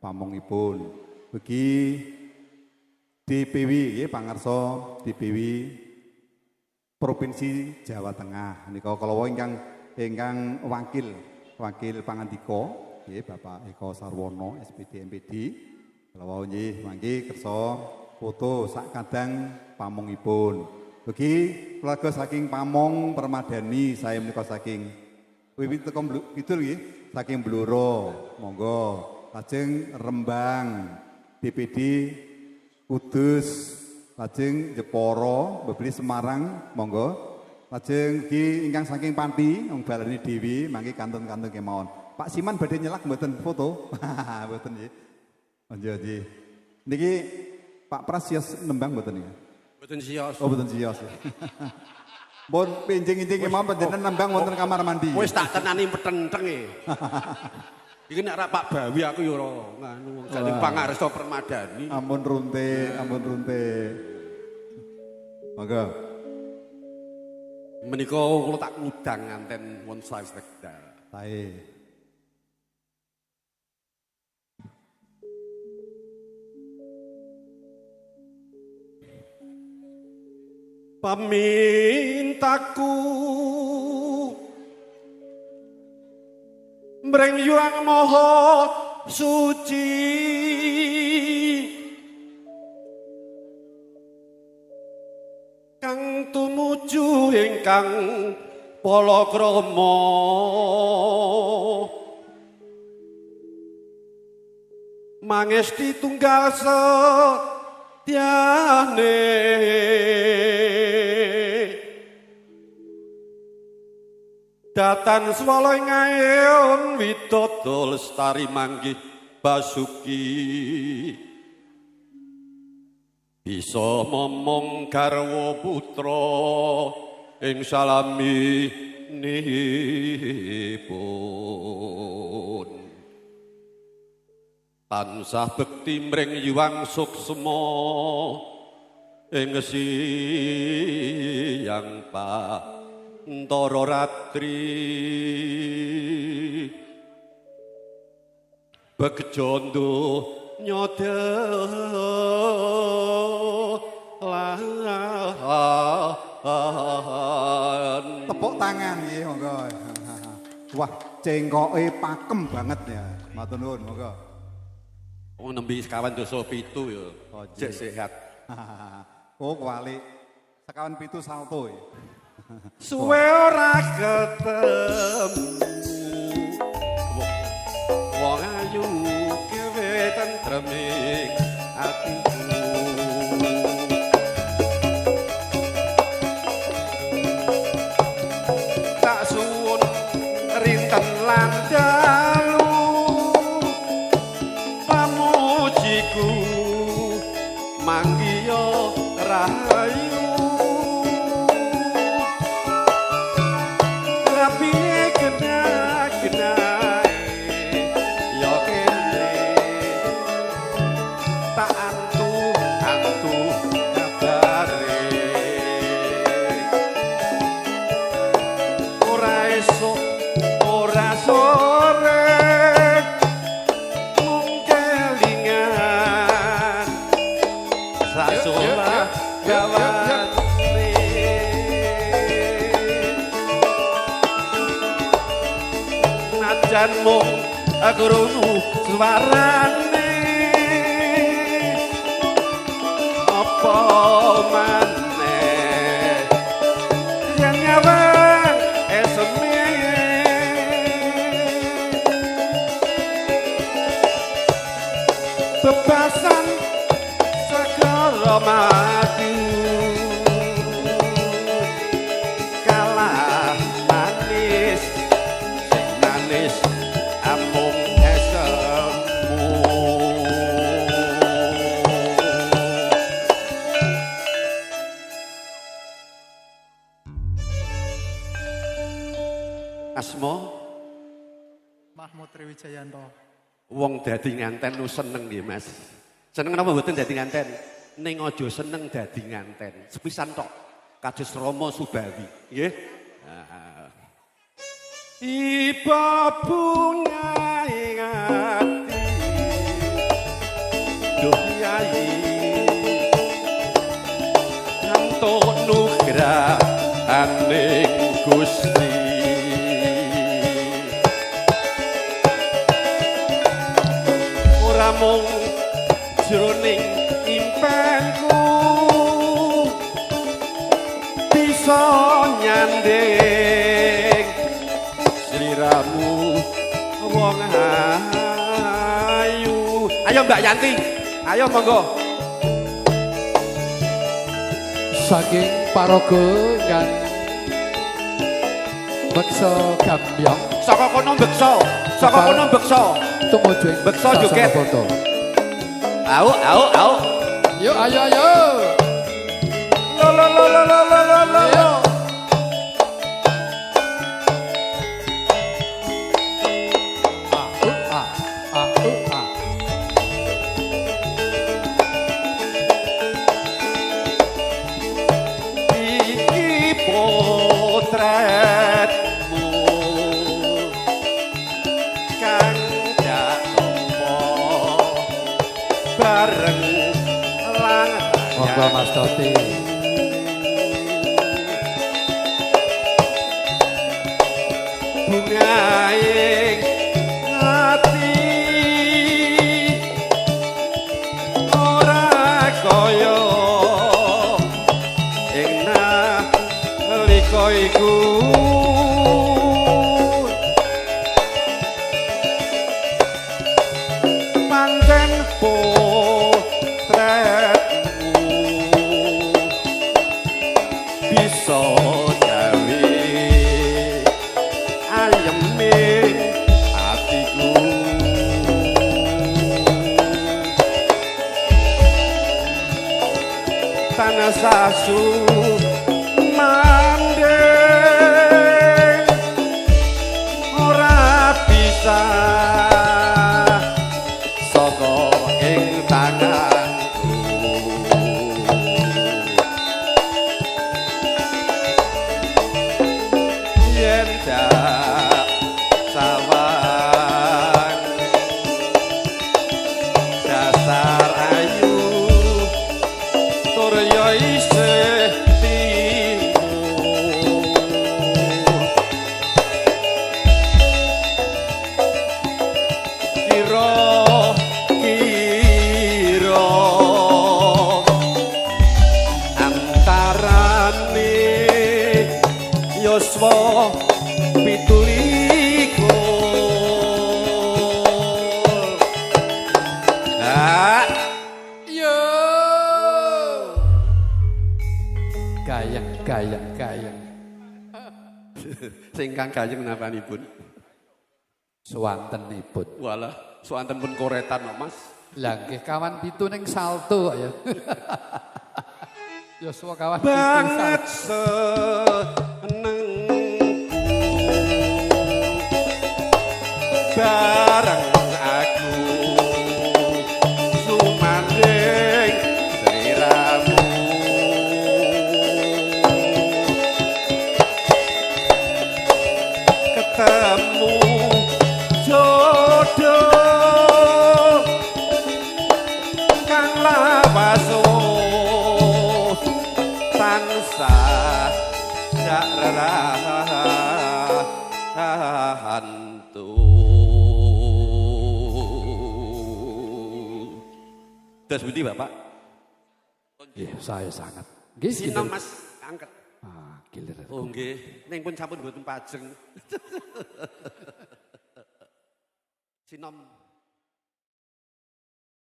pamongipun. Bagi DPW nggih pangarsa DPW Provinsi Jawa Tengah nika kalawa ingkang wakil pangandika nggih Bapak Eko Sarwono SPD MPD kalawa nggih mangke kersa foto sak kadang pamongipun. Bagi keluarga saking Pamong Permadani saya menika saking wiwit teko kidul nggih saking Blora monggo lajeng Rembang DPD Kudus, lajeng Jepara, Bebli Semarang, monggo. Lajeng ki ingkang saking Panti, wong baleni Dewi, mangke kantun-kantun kemawon. Pak Siman badhe nyelak mboten foto? Mboten nggih. Nggih, nggih. Niki Pak Pras sios nembang mboten niki? Mboten sios. Oh, mboten sios. Pun pinjing-pinjing kemawon panjenengan nembang wonten kamar mandi. Wis tak tenani petentenge. Iki nek rak Pak Bawi aku ya ora nganu jane pangarsa Permadani. Ampun runte, ampun runte. Monggo. Menika kula tak ngudang nganten won sawise wekdal. Sae. Pamintaku Mreng Hyang Maha Suci kang tumuju ingkang palakrama mangesti tunggal setyane Datan swala ngayon widodol lestari manggih basuki bisa momong garwa putra ing salaminipun tansah bekti mring Hyang Suksma ing siyang Antara ratri Begjondo nyodelan Tepuk tangan nggih monggo. Wah, cengkoke pakem banget ya. Matur nuwun monggo. Wong nembe sekawan dosa 7 ya. Jek sehat. Oh, kuali. Sekawan 7 salto ya. Suwe ora ketemu wong ayu kewe tentreming atiku tak suwun rinten lan dalu pamujiku manggiya rahayu mung krungu suarane apa maneh yen nyawang esme bebasan segara mati kalah manis sing manis amung esemu asma Mahmud Triwijayanto. wong dadi nganten lu seneng nggih Mas. Seneng napa mboten dadi nganten? Ning aja seneng dadi nganten. Sepisan tok kados Rama Subawi, nggih. Iba bunga ing ati Pangestraning Gusti ora mung jroning impenku bisa nyanding sliramu wong ayu. Ayo Mbak Yanti, ayo monggo. Saking paraga kan beksa gambyong Saka kono beksa, saka kono beksa. tumuju ing Beksa joget. foto. Au. Yo ayo ayo. Lo. Ayo. Ah. Iki potretmu kang dak tompo bareng Monggo lang Mas Toti. bungaing ati ora kaya ing nalika iku pancen potretmu bisa gawe ayeming atiku tanah sasu mandeng ora bisa saka ing tanganku yen dak sawang dasar ayu tur yo isih timbul kira-kira antarane yuswa 17 Yo. Gayeng. singkang gayeng napanipun Suwantenipun. walah suwanten pun koretan kok Mas Lah nggih kawan pitu ning salto kok ya. Yoswa kawan pitu banget salto. senengku bareng aku sumanding sliramu ketemu jodoh kang lawas tansah dak hantu. Das budi Bapak. Nggih, saya sangat. Nggih, Sinom gilir. Mas angkat. Ah, gilir. Oh nggih, ning pun sampun mboten pajeng. Sinom